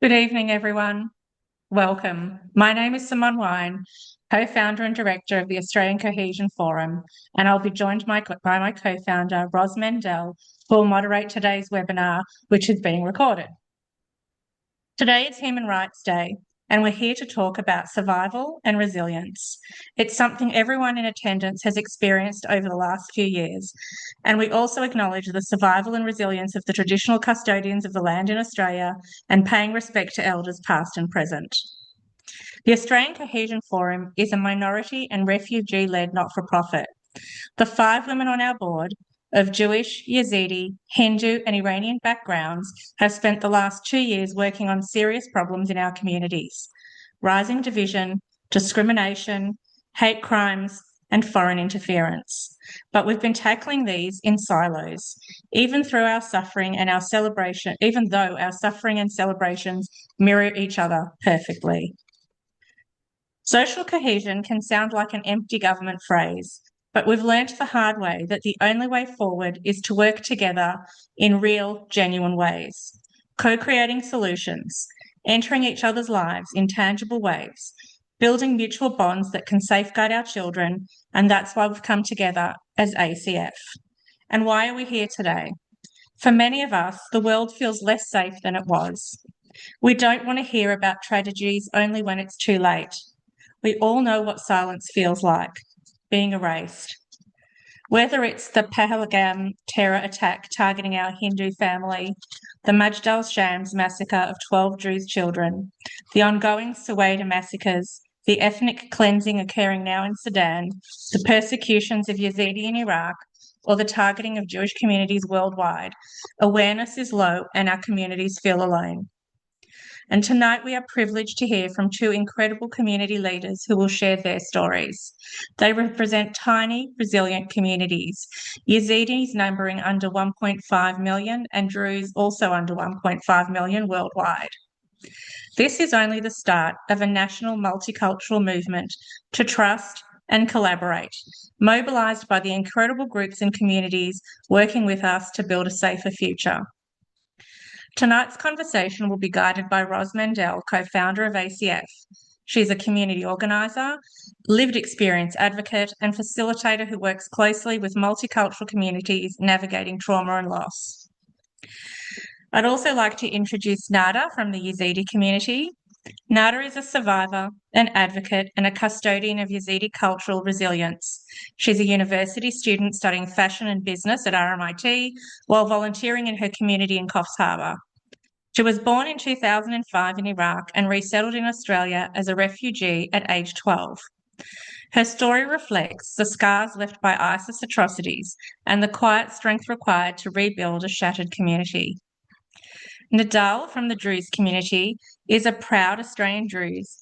Good evening, everyone. Welcome. My name is Simone Wine, co-founder and director of the Australian Cohesion Forum, and I'll be joined by my co-founder, Ros Mendel, who will moderate today's webinar, which is being recorded. Today is Human Rights Day, and we're here to talk about survival and resilience. It's something everyone in attendance has experienced over the last few years, and we also acknowledge the survival and resilience of the traditional custodians of the land in Australia and paying respect to elders past and present. The Australian Cohesion Forum is a minority and refugee-led not-for-profit. The 5 women on our board of Jewish, Yazidi, Hindu, and Iranian backgrounds have spent the last 2 years working on serious problems in our communities: rising division, discrimination, hate crimes, and foreign interference. But we've been tackling these in silos, even though our suffering and celebrations mirror each other perfectly. Social cohesion can sound like an empty government phrase, but we've learnt the hard way that the only way forward is to work together in real, genuine ways, co-creating solutions, entering each other's lives in tangible ways, building mutual bonds that can safeguard our children, and that's why we've come together as ACF. And why are we here today? For many of us, the world feels less safe than it was. We don't want to hear about tragedies only when it's too late. We all know what silence feels like, being erased. Whether it's the Pahalgam terror attack targeting our Hindu family, the Majdal Shams massacre of 12 Druze children, the ongoing Suwaida massacres, the ethnic cleansing occurring now in Sudan, the persecutions of Yazidi in Iraq, or the targeting of Jewish communities worldwide, awareness is low and our communities feel alone. And tonight we are privileged to hear from 2 incredible community leaders who will share their stories. They represent tiny, resilient communities, Yazidis numbering under 1.5 million and Druze also under 1.5 million worldwide. This is only the start of a national multicultural movement to trust and collaborate, mobilised by the incredible groups and communities working with us to build a safer future. Tonight's conversation will be guided by Ros Mendel, co-founder of ACF. She's a community organiser, lived experience advocate, and facilitator who works closely with multicultural communities navigating trauma and loss. I'd also like to introduce Nada from the Yazidi community. Nada is a survivor, an advocate, and a custodian of Yazidi cultural resilience. She's a university student studying fashion and business at RMIT while volunteering in her community in Coffs Harbour. She was born in 2005 in Iraq and resettled in Australia as a refugee at age 12. Her story reflects the scars left by ISIS atrocities and the quiet strength required to rebuild a shattered community. Nadal from the Druze community is a proud Australian Druze,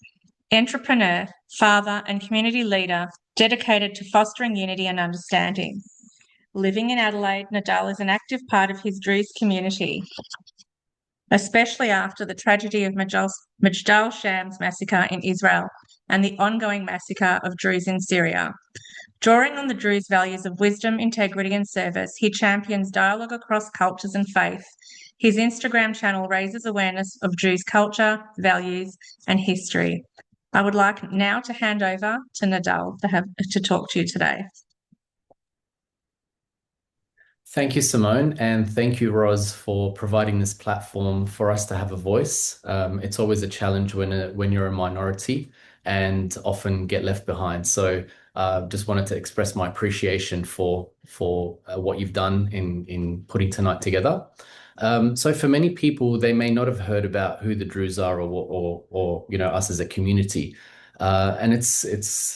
entrepreneur, father, and community leader dedicated to fostering unity and understanding. Living in Adelaide, Nadal is an active part of his Druze community, especially after the tragedy of Majdal Shams massacre in Israel and the ongoing massacre of Druze in Syria. Drawing on the Druze values of wisdom, integrity, and service, he champions dialogue across cultures and faith. His Instagram channel raises awareness of Druze culture, values, and history. I would like now to hand over to Nadal to talk to you today. Thank you, Simone, and thank you, Ros, for providing this platform for us to have a voice. It's always a challenge when you're a minority and often get left behind. So just wanted to express my appreciation for what you've done in putting tonight together. So for many people, they may not have heard about who the Druze are or us as a community. And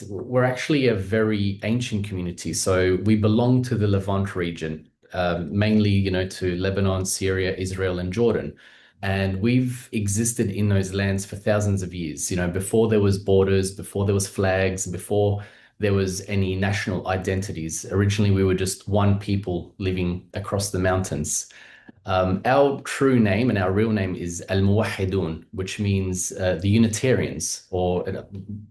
we're actually a very ancient community. So we belong to the Levant region. Mainly, to Lebanon, Syria, Israel, and Jordan. And we've existed in those lands for thousands of years, before there was borders, before there was flags, before there was any national identities. Originally, we were just one people living across the mountains. Our true name and our real name is Al-Muwahhidun, which means the Unitarians or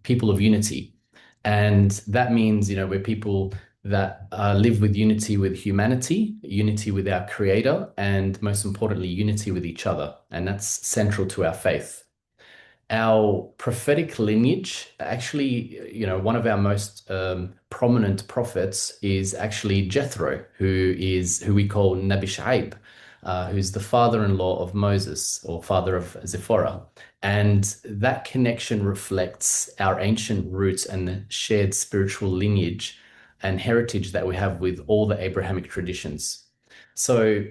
people of unity. And that means, we're people that live with unity with humanity, unity with our Creator, and most importantly, unity with each other. And that's central to our faith. Our prophetic lineage, actually, one of our most prominent prophets is actually Jethro, who we call Nabi Shu'aib, who's the father-in-law of Moses or father of Zipporah. And that connection reflects our ancient roots and the shared spiritual lineage and heritage that we have with all the Abrahamic traditions. So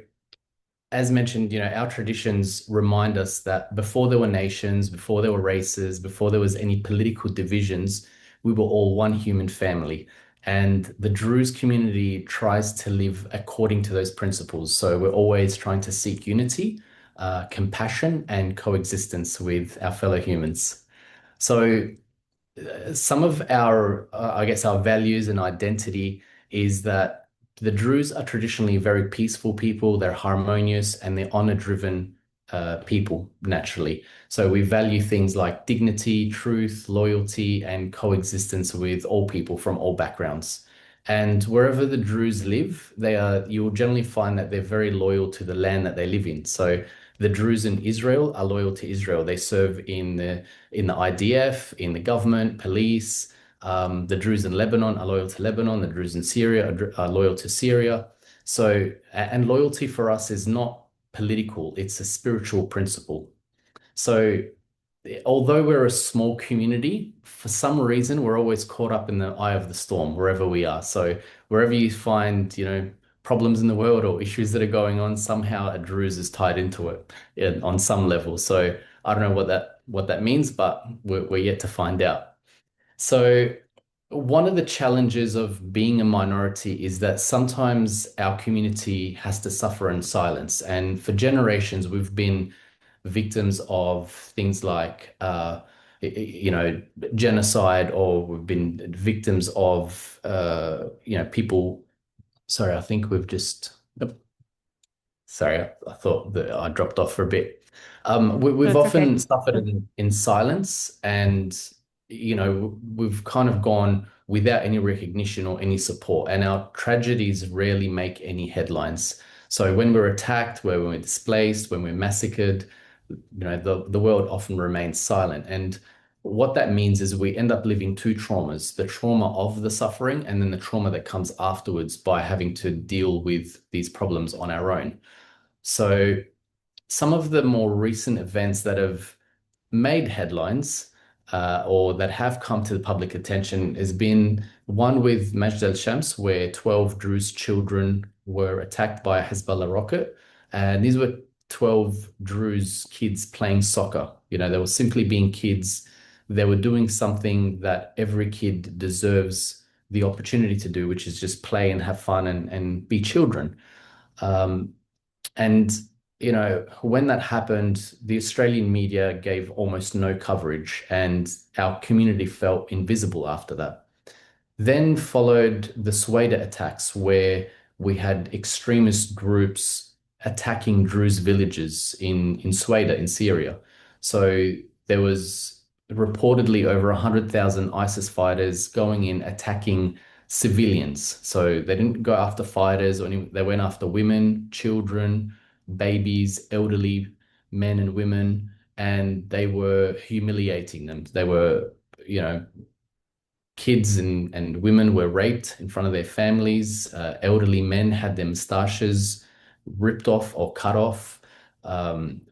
as mentioned, our traditions remind us that before there were nations, before there were races, before there was any political divisions, we were all one human family. And the Druze community tries to live according to those principles. So we're always trying to seek unity, compassion, and coexistence with our fellow humans. So some of our, I guess, our values and identity is that the Druze are traditionally very peaceful people. They're harmonious and they're honor-driven people naturally. So we value things like dignity, truth, loyalty, and coexistence with all people from all backgrounds. And wherever the Druze live, you will generally find that they're very loyal to the land that they live in. So the Druze in Israel are loyal to Israel. They serve in the IDF, in the government, police. The Druze in Lebanon are loyal to Lebanon. The Druze in Syria are loyal to Syria. So, and loyalty for us is not political, it's a spiritual principle. So, although we're a small community, for some reason, we're always caught up in the eye of the storm wherever we are. So, wherever you find, problems in the world or issues that are going on, somehow a Druze is tied into it on some level. So, I don't know what that means, but we're yet to find out. So, one of the challenges of being a minority is that sometimes our community has to suffer in silence. And for generations, we've been victims of things like, genocide, or we've been victims of, people. Sorry, I think we've just. Sorry, I thought that I dropped off for a bit. We've That's okay. often suffered in silence, and we've kind of gone without any recognition or any support, and our tragedies rarely make any headlines. So when we're attacked, when we're displaced, when we're massacred, the world often remains silent. And what that means is we end up living two traumas, the trauma of the suffering and then the trauma that comes afterwards by having to deal with these problems on our own. So some of the more recent events that have made headlines or that have come to the public attention has been one with Majd al-Shams, where 12 Druze children were attacked by a Hezbollah rocket. And these were 12 Druze kids playing soccer. They were simply being kids. They were doing something that every kid deserves the opportunity to do, which is just play and have fun and be children. Um, and, when that happened, the Australian media gave almost no coverage, and our community felt invisible after that. Then followed the Sueda attacks, where we had extremist groups attacking Druze villages in Sueda in Syria. So there was reportedly over 100,000 ISIS fighters going in attacking civilians. So they didn't go after fighters, they went after women, children, babies, elderly men and women, and they were humiliating them. They were, kids and women were raped in front of their families. Elderly men had their moustaches ripped off or cut off.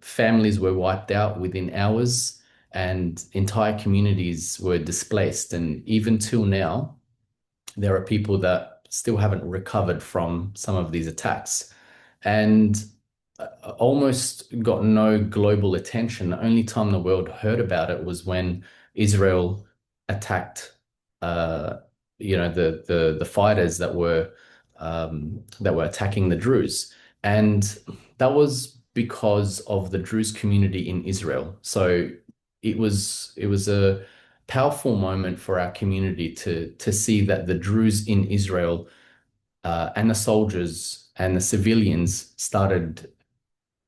Families were wiped out within hours, and entire communities were displaced. And even till now, there are people that still haven't recovered from some of these attacks. And almost got no global attention. The only time the world heard about it was when Israel attacked, the fighters that were attacking the Druze, and that was because of the Druze community in Israel. So it was a powerful moment for our community to see that the Druze in Israel and the soldiers and the civilians started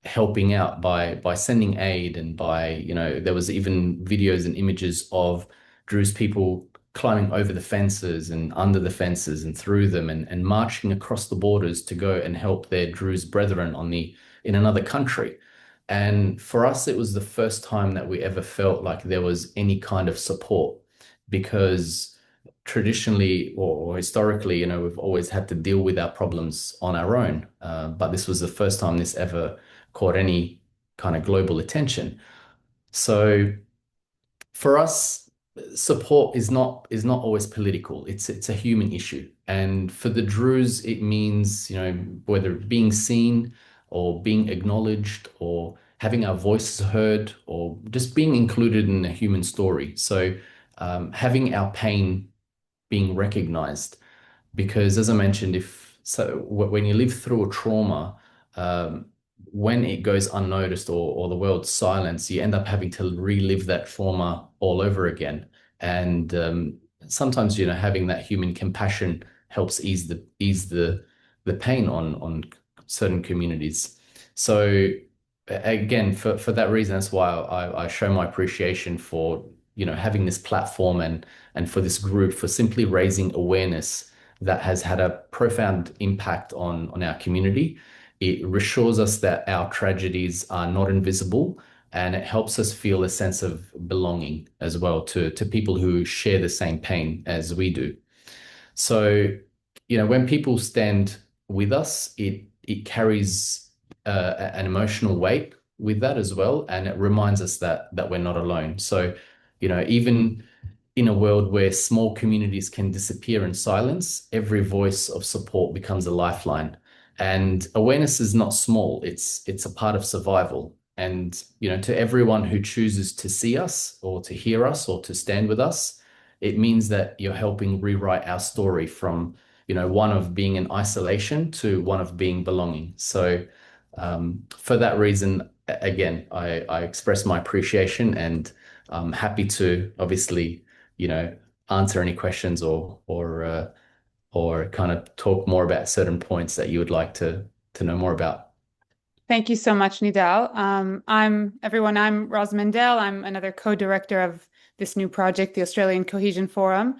helping out by sending aid, and by there was even videos and images of Druze people climbing over the fences and under the fences and through them and marching across the borders to go and help their Druze brethren in another country. And for us, it was the first time that we ever felt like there was any kind of support because traditionally or historically, we've always had to deal with our problems on our own. But this was the first time this ever caught any kind of global attention. So for us, support is not always political. It's a human issue. And for the Druze, it means, whether being seen or being acknowledged or having our voices heard or just being included in a human story. So having our pain being recognized because as I mentioned, when you live through a trauma, um, when it goes unnoticed or the world's silence, you end up having to relive that trauma all over again. And sometimes, having that human compassion helps ease the pain on certain communities. So again, for that reason, that's why I show my appreciation for having this platform and for this group for simply raising awareness that has had a profound impact on our community. It reassures us that our tragedies are not invisible, and it helps us feel a sense of belonging as well to people who share the same pain as we do. So, when people stand with us, it carries an emotional weight with that as well, and it reminds us that we're not alone. So, even in a world where small communities can disappear in silence, every voice of support becomes a lifeline. And awareness is not small, it's a part of survival. And, to everyone who chooses to see us or to hear us or to stand with us, it means that you're helping rewrite our story from, one of being in isolation to one of being belonging. So for that reason, again, I express my appreciation and I'm happy to obviously, answer any questions or kind of talk more about certain points that you would like to know more about. Thank you so much, Nidal. I'm Rosamond Dell. I'm another co-director of this new project, the Australian Cohesion Forum.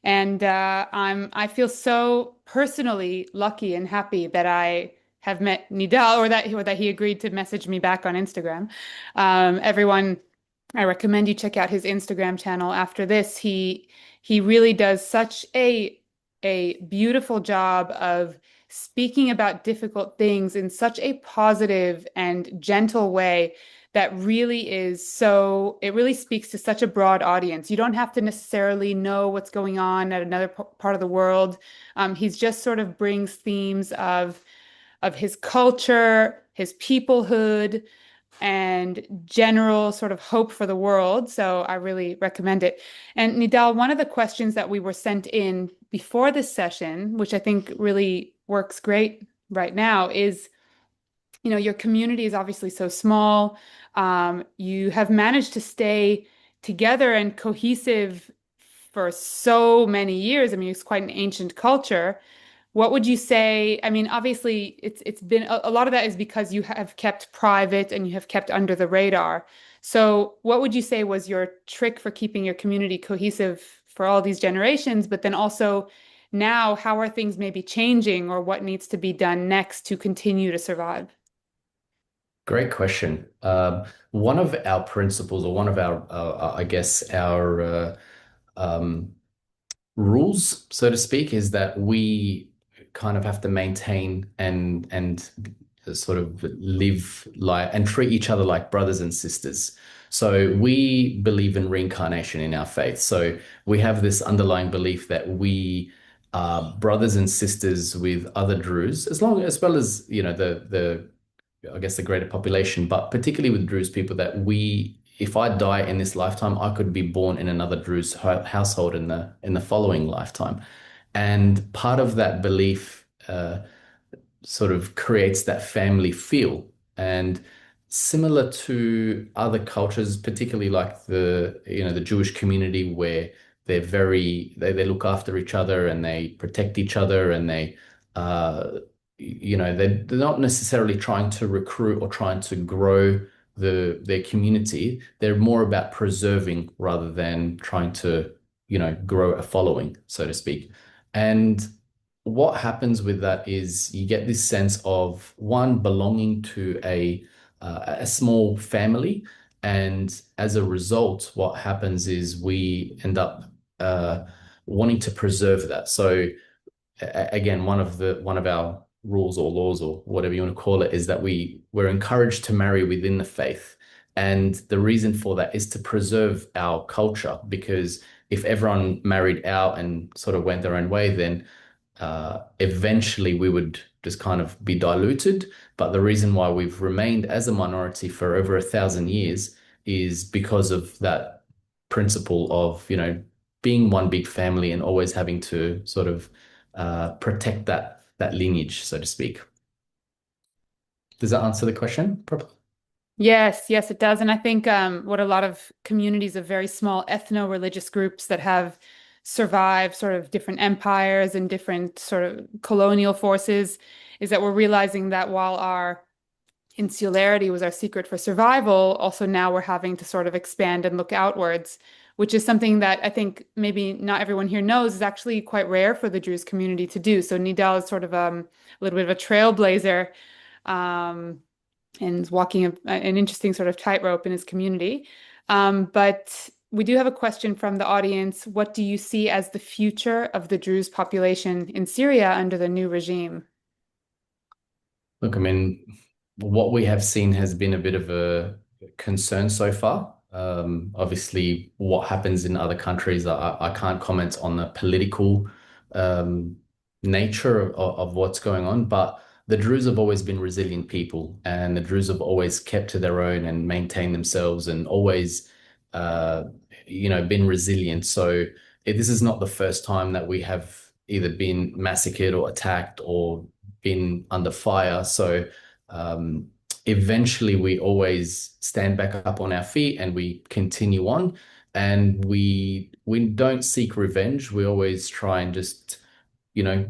And I feel so personally lucky and happy that I have met Nidal or that he agreed to message me back on Instagram. Everyone, I recommend you check out his Instagram channel after this. He really does such a beautiful job of speaking about difficult things in such a positive and gentle way that it really speaks to such a broad audience. You don't have to necessarily know what's going on at another part of the world. He's just sort of brings themes of his culture, his peoplehood, and general sort of hope for the world. So I really recommend it. And Nidal, one of the questions that we were sent in before this session, which I think really works great right now, is, your community is obviously so small. You have managed to stay together and cohesive for so many years. I mean, it's quite an ancient culture. What would you say? I mean, obviously, it's been a lot of that is because you have kept private and you have kept under the radar. So, what would you say was your trick for keeping your community cohesive for all these generations? But then also now, how are things maybe changing or what needs to be done next to continue to survive? Great question. One of our principles, or one of our, I guess, our um, rules, so to speak, is that we kind of have to maintain and sort of live like and treat each other like brothers and sisters. So we believe in reincarnation in our faith. So we have this underlying belief that we are brothers and sisters with other Druze, as well as the I guess the greater population, but particularly with Druze people, that if I die in this lifetime, I could be born in another Druze household in the following lifetime. And part of that belief sort of creates that family feel. And similar to other cultures, particularly like the Jewish community, where they look after each other and they protect each other and uh, they're not necessarily trying to recruit or trying to grow their community. They're more about preserving rather than trying to, grow a following, so to speak. And what happens with that is you get this sense of one belonging to a small family, and as a result, what happens is we end up wanting to preserve that. So again, one of our rules or laws or whatever you want to call it is that we're encouraged to marry within the faith. And the reason for that is to preserve our culture, because if everyone married out and sort of went their own way, then eventually we would just kind of be diluted. But the reason why we've remained as a minority for over 1,000 years is because of that principle of, being one big family and always having to sort of protect that lineage, so to speak. Does that answer the question properly? Yes, it does. And I think what a lot of communities of very small ethno-religious groups that have survived sort of different empires and different sort of colonial forces is that we're realizing that while our insularity was our secret for survival, also now we're having to sort of expand and look outwards, which is something that I think maybe not everyone here knows is actually quite rare for the Druze community to do. So Nidal is sort of a little bit of a trailblazer. And is walking an interesting sort of tightrope in his community. But we do have a question from the audience. What do you see as the future of the Druze population in Syria under the new regime? Look, I mean, what we have seen has been a bit of a concern so far. Obviously, what happens in other countries, I can't comment on the political nature of what's going on, but the Druze have always been resilient people, and the Druze have always kept to their own and maintained themselves and always, been resilient. So this is not the first time that we have either been massacred or attacked or been under fire. So eventually we always stand back up on our feet and we continue on, and we don't seek revenge. We always try and just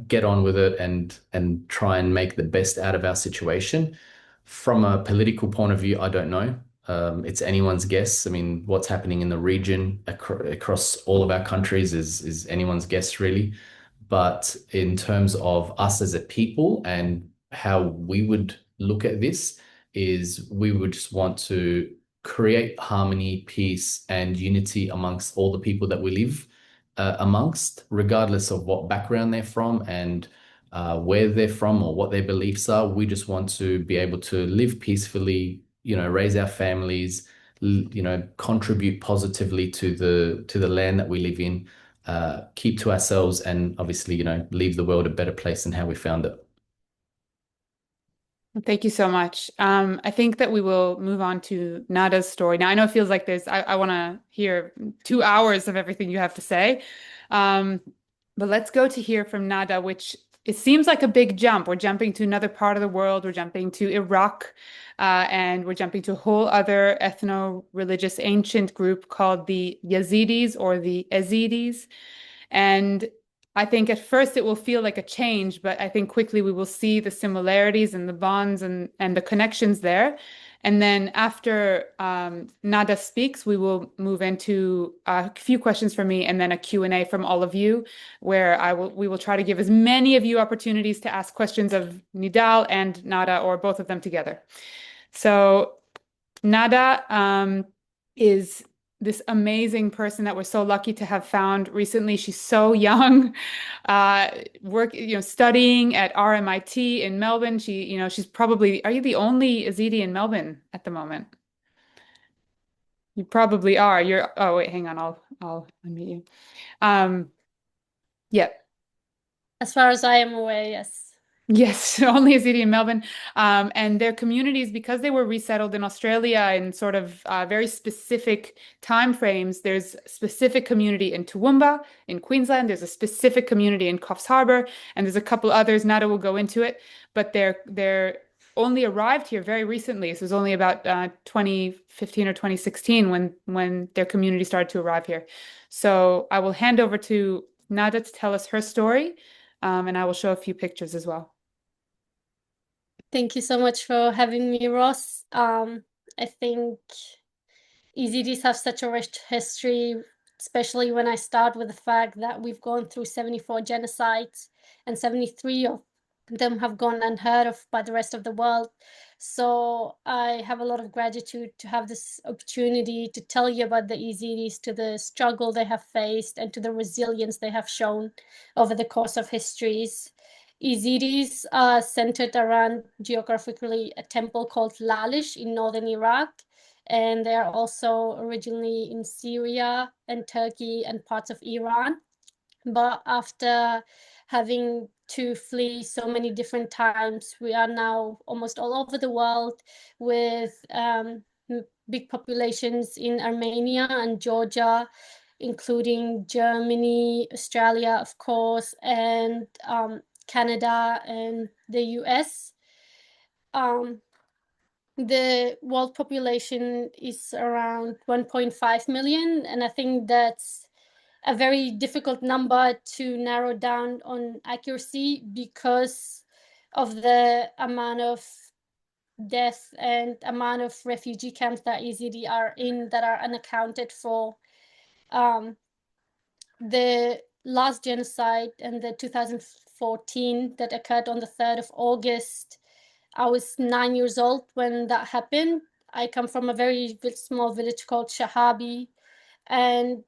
get on with it and try and make the best out of our situation. From a political point of view, I don't know. It's anyone's guess. I mean, what's happening in the region across all of our countries is anyone's guess, really. But in terms of us as a people and how we would look at this, is we would just want to create harmony, peace, and unity amongst all the people that we live amongst, regardless of what background they're from and where they're from or what their beliefs are. We just want to be able to live peacefully, raise our families, contribute positively to the land that we live in, keep to ourselves, and obviously, leave the world a better place than how we found it. Thank you so much. I think that we will move on to Nada's story. Now, I know it feels like I want to hear 2 hours of everything you have to say. But let's go to hear from Nada, which it seems like a big jump. We're jumping to another part of the world. We're jumping to Iraq, and we're jumping to a whole other ethno-religious ancient group called the Yazidis or the Ezidis. And I think at first it will feel like a change, but I think quickly we will see the similarities and the bonds and the connections there. And then after Nada speaks, we will move into a few questions from me and then a Q&A from all of you, where we will try to give as many of you opportunities to ask questions of Nidal and Nada, or both of them together. So Nada is this amazing person that we're so lucky to have found recently. She's so young, studying at RMIT in Melbourne. She's probably, are you the only Yazidi in Melbourne at the moment? You probably are. Oh wait, hang on, I'll unmute you. Yeah. As far as I am aware, yes. Yes, only Yazidi in Melbourne. And their communities, because they were resettled in Australia in sort of very specific timeframes, there's a specific community in Toowoomba in Queensland, there's a specific community in Coffs Harbour, and there's a couple others. Nada will go into it, but they're only arrived here very recently. So it was only about 2015 or 2016 when their community started to arrive here. So I will hand over to Nada to tell us her story, and I will show a few pictures as well. Thank you so much for having me, Ross. I think Yazidis have such a rich history especially when I start with the fact that we've gone through 74 genocides and 73 of them have gone unheard of by the rest of the world. So I have a lot of gratitude to have this opportunity to tell you about the Yazidis, to the struggle they have faced, and to the resilience they have shown over the course of histories. Yazidis are centered around geographically a temple called Lalish in northern Iraq, and they are also originally in Syria and Turkey and parts of Iran. But after having to flee so many different times, we are now almost all over the world with big populations in Armenia and Georgia, including Germany, Australia, of course, and Canada and the US. The world population is around 1.5 million, and I think that's a very difficult number to narrow down on accuracy because of the amount of death and amount of refugee camps that Yazidi are in that are unaccounted for. The last genocide and the 2014 that occurred on the 3rd of August, I was 9 years old when that happened. I come from a very small village called Shahabi, and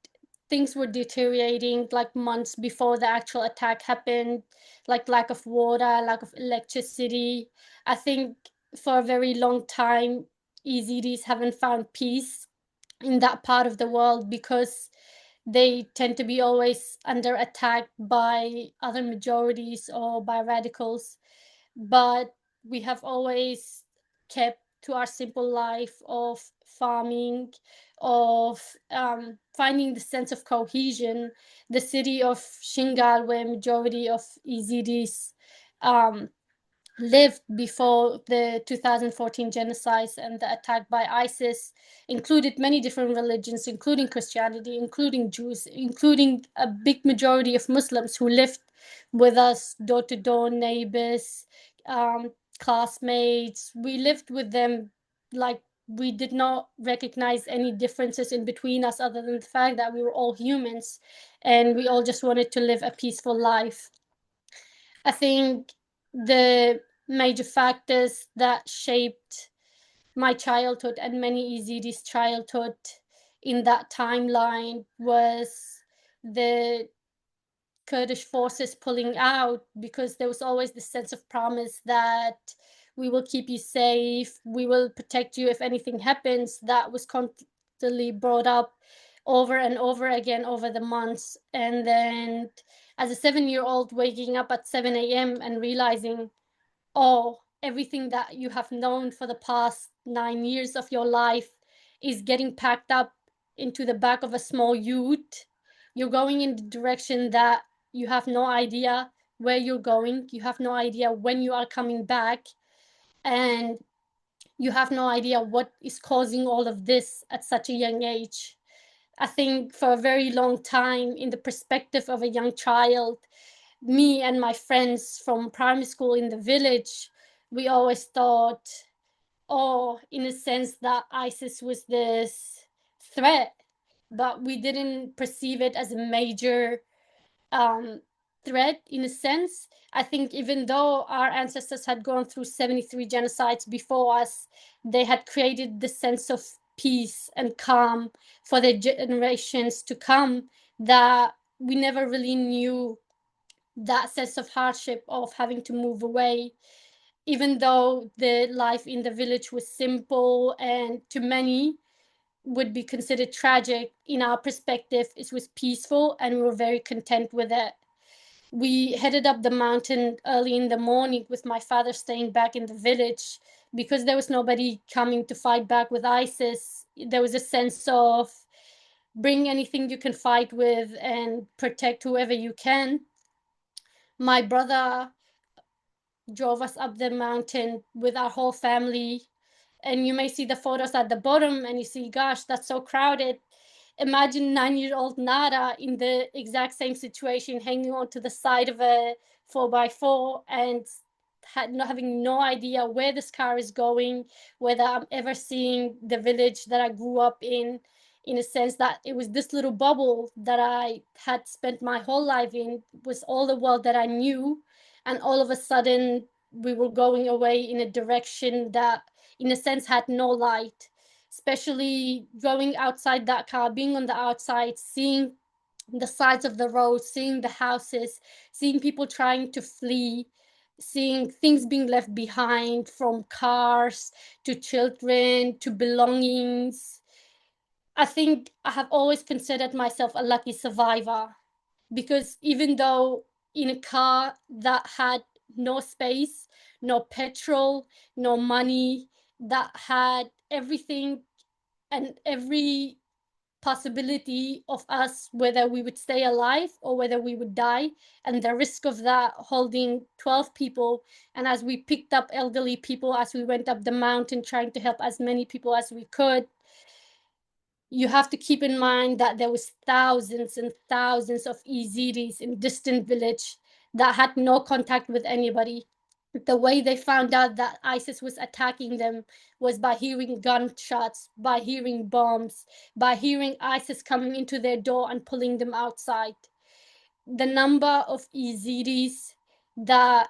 things were deteriorating like months before the actual attack happened, like lack of water, lack of electricity. I think for a very long time, Yazidis haven't found peace in that part of the world because they tend to be always under attack by other majorities or by radicals. But we have always kept to our simple life of farming, of finding the sense of cohesion. The city of Shingal, where majority of Yazidis lived before the 2014 genocides and the attack by ISIS, included many different religions, including Christianity, including Jews, including a big majority of Muslims who lived with us, door-to-door neighbors, classmates. We lived with them like we did not recognize any differences in between us other than the fact that we were all humans and we all just wanted to live a peaceful life. I think the major factors that shaped my childhood and many Yazidis' childhood in that timeline was the Kurdish forces pulling out, because there was always this sense of promise that we will keep you safe, we will protect you if anything happens. That was constantly brought up over and over again over the months. And then as a 7-year-old waking up at 7 a.m. and realizing, oh, everything that you have known for the past 9 years of your life is getting packed up into the back of a small ute. You're going in the direction that you have no idea where you're going. You have no idea when you are coming back. And you have no idea what is causing all of this at such a young age. I think for a very long time, in the perspective of a young child, me and my friends from primary school in the village, we always thought, oh, in a sense that ISIS was this threat, but we didn't perceive it as a major threat in a sense. I think even though our ancestors had gone through 73 genocides before us, they had created the sense of peace and calm for the generations to come, that we never really knew that sense of hardship of having to move away. Even though the life in the village was simple and to many would be considered tragic, in our perspective, it was peaceful and we were very content with it. We headed up the mountain early in the morning with my father staying back in the village because there was nobody coming to fight back with ISIS. There was a sense of bring anything you can fight with and protect whoever you can. My brother drove us up the mountain with our whole family, and you may see the photos at the bottom and you see, gosh, that's so crowded. Imagine 9-year-old Nara in the exact same situation, hanging onto the side of a 4x4 and having no idea where this car is going, whether I'm ever seeing the village that I grew up in. in a sense that it was this little bubble that I had spent my whole life in, was all the world that I knew. And all of a sudden, we were going away in a direction that, in a sense, had no light. Especially going outside that car, being on the outside, seeing the sides of the road, seeing the houses, seeing people trying to flee, seeing things being left behind, from cars to children to belongings. I think I have always considered myself a lucky survivor, because even though in a car that had no space, no petrol, no money, that had everything and every possibility of us, whether we would stay alive or whether we would die, and the risk of that, holding 12 people. And as we picked up elderly people, as we went up the mountain trying to help as many people as we could, you have to keep in mind that there was thousands and thousands of Yazidis in distant village that had no contact with anybody. The way they found out that ISIS was attacking them was by hearing gunshots, by hearing bombs, by hearing ISIS coming into their door and pulling them outside. The number of Yazidis that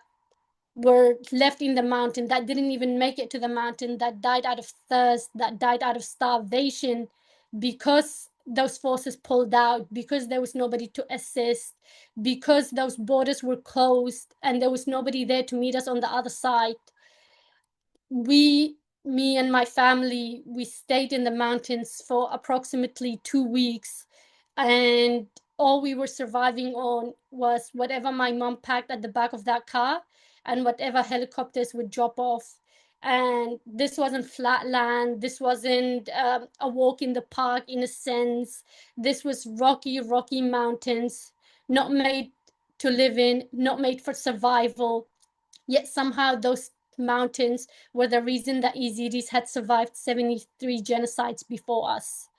were left in the mountain, that didn't even make it to the mountain, that died out of thirst, that died out of starvation, because those forces pulled out, because there was nobody to assist, because those borders were closed and there was nobody there to meet us on the other side. Me and my family, we stayed in the mountains for approximately 2 weeks, and all we were surviving on was whatever my mom packed at the back of that car and whatever helicopters would drop off. And this wasn't flat land. This wasn't a walk in the park in a sense. This was rocky mountains, not made to live in, not made for survival. Yet somehow those mountains were the reason that Yazidis had survived 73 genocides before us.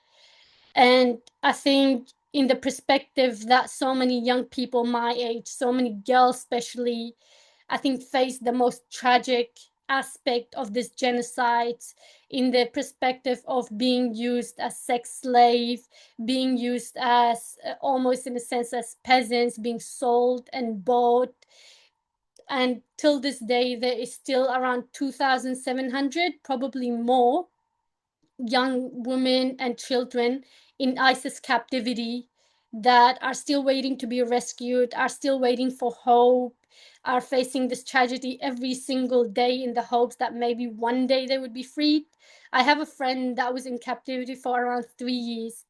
And I think, in the perspective that so many young people my age, so many girls especially, I think face the most tragic aspect of this genocide, in the perspective of being used as sex slave, being used as almost in a sense as peasants, being sold and bought. And till this day, there is still around 2,700, probably more, young women and children in ISIS captivity that are still waiting to be rescued, are still waiting for hope, are facing this tragedy every single day in the hopes that maybe one day they would be freed. I have a friend that was in captivity for around 3 years,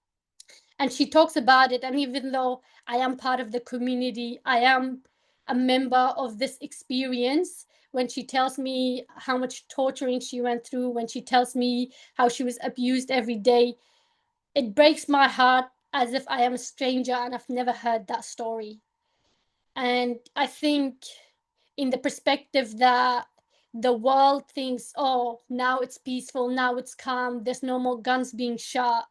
and she talks about it. And even though I am part of the community, I am a member of this experience, when she tells me how much torturing she went through, when she tells me how she was abused every day, it breaks my heart, as if I am a stranger and I've never heard that story. And I think, in the perspective that the world thinks, oh, now it's peaceful, now it's calm, there's no more guns being shot,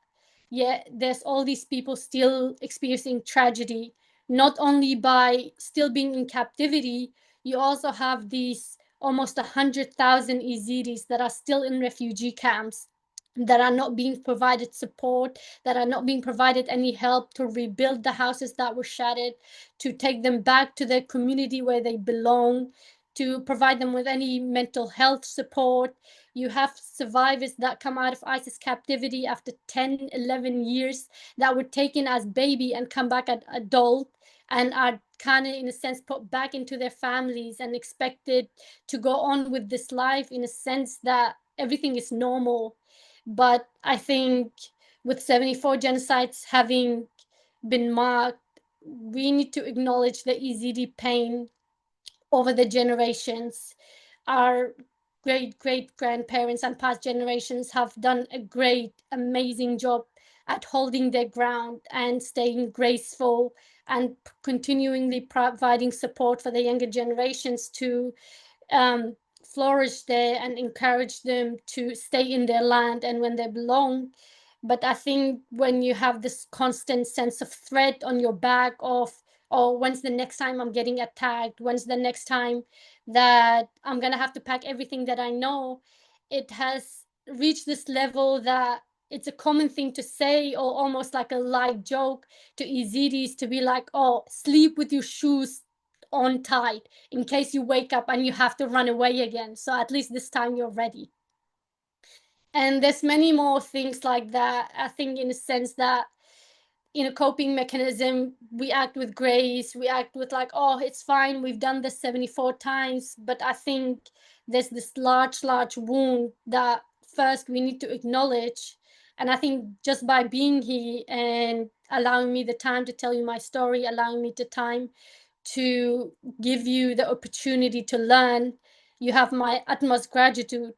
yet there's all these people still experiencing tragedy, not only by still being in captivity. You also have these almost 100,000 Yazidis that are still in refugee camps, that are not being provided support, that are not being provided any help to rebuild the houses that were shattered, to take them back to their community where they belong, to provide them with any mental health support. You have survivors that come out of ISIS captivity after 10, 11 years, that were taken as baby and come back as adult, and are kind of, in a sense, put back into their families and expected to go on with this life in a sense that everything is normal. But I think, with 74 genocides having been marked, we need to acknowledge the Yazidi pain over the generations. Our great grandparents and past generations have done a great, amazing job at holding their ground and staying graceful, and continually providing support for the younger generations to flourish there and encourage them to stay in their land and when they belong. But I think, when you have this constant sense of threat on your back of, oh, when's the next time I'm getting attacked? When's the next time that I'm going to have to pack everything that I know? It has reached this level that it's a common thing to say, or almost like a light joke to Yazidis, to be like, oh, sleep with your shoes on tight in case you wake up and you have to run away again. So at least this time you're ready. And there's many more things like that. I think in a sense that in a coping mechanism, we act with grace, we act with like, oh, it's fine, we've done this 74 times. But I think there's this large wound that first we need to acknowledge. And I think just by being here and allowing me the time to tell you my story, allowing me the time to give you the opportunity to learn, you have my utmost gratitude.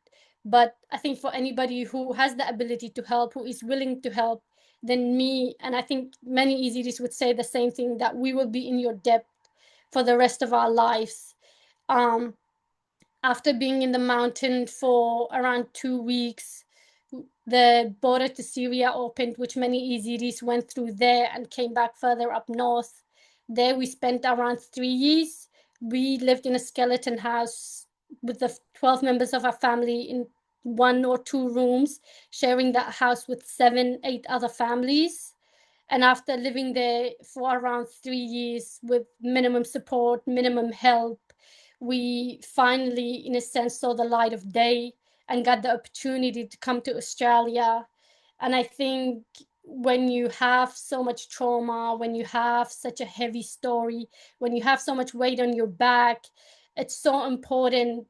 But I think for anybody who has the ability to help, who is willing to help, then me, and I think many Yazidis would say the same thing, that we will be in your debt for the rest of our lives. After being in the mountain for around 2 weeks, the border to Syria opened, which many Yazidis went through there and came back further up north. There we spent around 3 years. We lived in a skeleton house with the 12 members of our family in 1 or 2 rooms, sharing that house with 7, 8 other families. And after living there for around 3 years with minimum support, minimum help, we finally, in a sense, saw the light of day and got the opportunity to come to Australia. And I think when you have so much trauma, when you have such a heavy story, when you have so much weight on your back, it's so important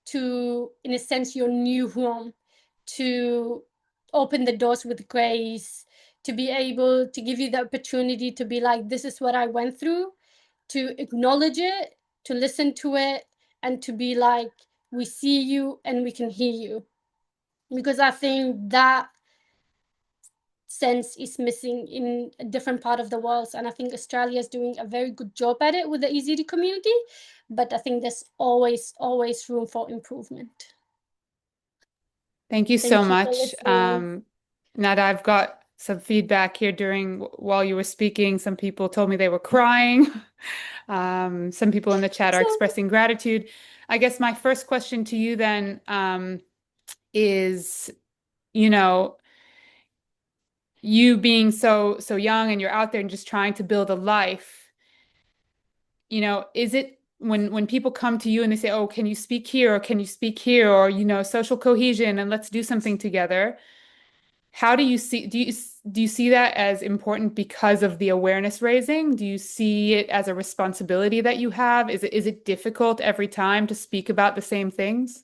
to, in a sense, your new home, to open the doors with grace, to be able to give you the opportunity to be like, this is what I went through, to acknowledge it, to listen to it, and to be like, we see you and we can hear you. Because I think that sense is missing in a different part of the world. And I think Australia is doing a very good job at it with the Yazidi community. But I think there's always room for improvement. Thank you so for much. listening. Nada, I've got some feedback here while you were speaking. Some people told me they were crying. Some people in the chat are expressing gratitude. I guess my first question to you then is, you know, you being so young and you're out there and just trying to build a life, you know, is it when people come to you and they say, oh, can you speak here, or can you speak here, or, you know, social cohesion and let's do something together, how do you see that as important because of the awareness raising? Do you see it as a responsibility that you have? Is it difficult every time to speak about the same things?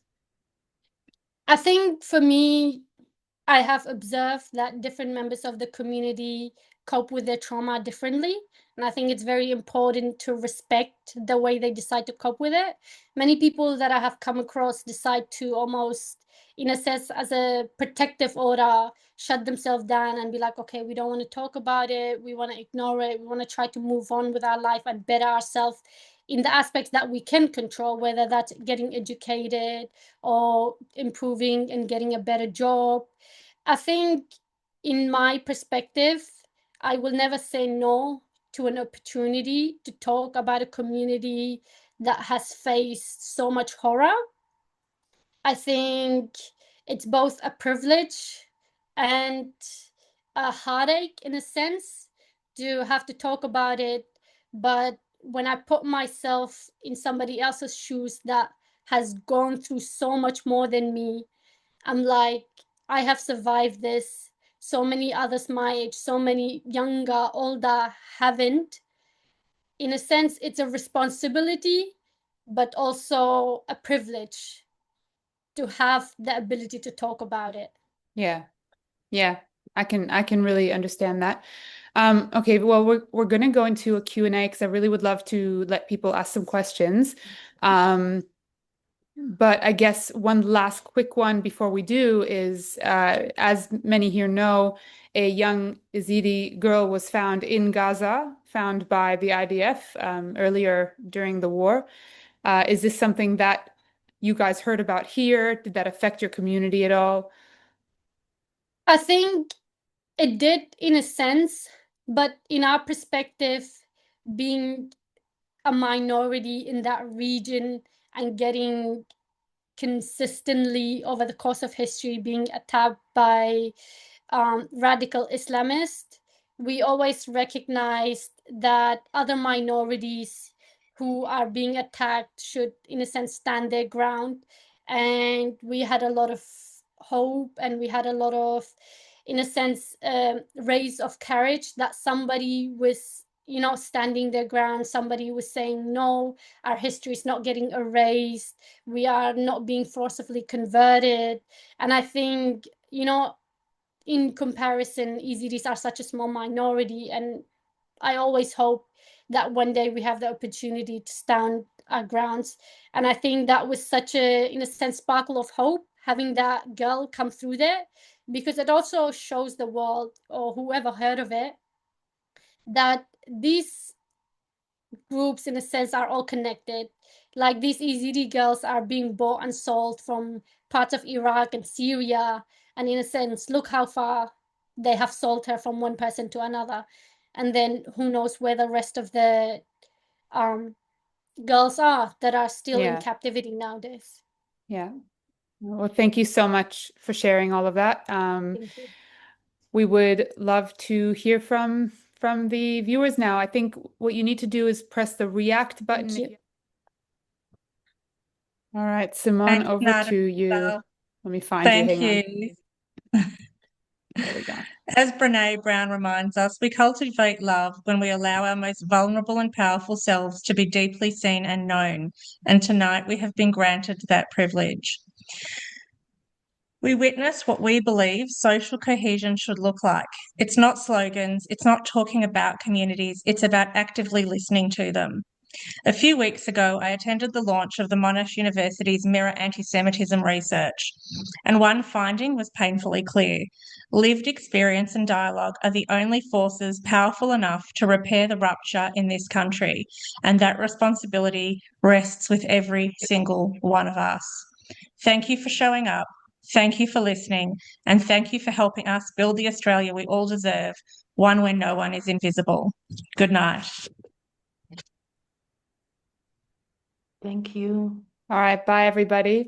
I think for me, I have observed that different members of the community cope with their trauma differently. And I think it's very important to respect the way they decide to cope with it. Many people that I have come across decide to almost, in a sense, as a protective order, shut themselves down and be like, okay, we don't want to talk about it. We want to ignore it. We want to try to move on with our life and better ourselves in the aspects that we can control, whether that's getting educated or improving and getting a better job. I think, in my perspective, I will never say no to an opportunity to talk about a community that has faced so much horror. I think it's both a privilege and a heartache, in a sense, to have to talk about it. But when I put myself in somebody else's shoes that has gone through so much more than me, I'm like, I have survived this. So many others my age, so many younger, older haven't. In a sense, it's a responsibility, but also a privilege to have the ability to talk about it. Yeah. I can really understand that. Okay, well, we're going to go into a Q&A because I really would love to let people ask some questions. But I guess one last quick one before we do is, as many here know, a young Yazidi girl was found in Gaza, found by the IDF earlier during the war. Is this something that you guys heard about here? Did that affect your community at all? I think it did, in a sense, but in our perspective, being a minority in that region and getting consistently over the course of history being attacked by radical Islamist, we always recognized that other minorities who are being attacked should, in a sense, stand their ground. And we had a lot of hope, and we had a lot of, in a sense, raise of courage that somebody was, standing their ground. Somebody was saying, no, our history is not getting erased. We are not being forcibly converted. And I think, in comparison, Yazidis are such a small minority, and I always hope that one day we have the opportunity to stand our grounds. And I think that was such a, in a sense, sparkle of hope, having that girl come through there, because it also shows the world, or whoever heard of it, that these groups, in a sense, are all connected. Like, these Yazidi girls are being bought and sold from parts of Iraq and Syria. And in a sense, look how far they have sold her from one person to another. And then who knows where the rest of the girls are that are still in captivity nowadays. Yeah. Well, thank you so much for sharing all of that. Thank you. We would love to hear from the viewers now. I think what you need to do is press the react button. Thank you. All right, Simone, Thanks, over Nada. to you. Let me find you. Thank Hang on. you. There we go. As Brene Brown reminds us, we cultivate love when we allow our most vulnerable and powerful selves to be deeply seen and known. And tonight we have been granted that privilege. We witness what we believe social cohesion should look like. It's not slogans, it's not talking about communities, it's about actively listening to them. A few weeks ago, I attended the launch of the Monash University's Mirror Anti-Semitism research, and one finding was painfully clear. Lived experience and dialogue are the only forces powerful enough to repair the rupture in this country, and that responsibility rests with every single one of us. Thank you for showing up. Thank you for listening, and thank you for helping us build the Australia we all deserve, one where no one is invisible. Good night. Thank you. All right, bye everybody.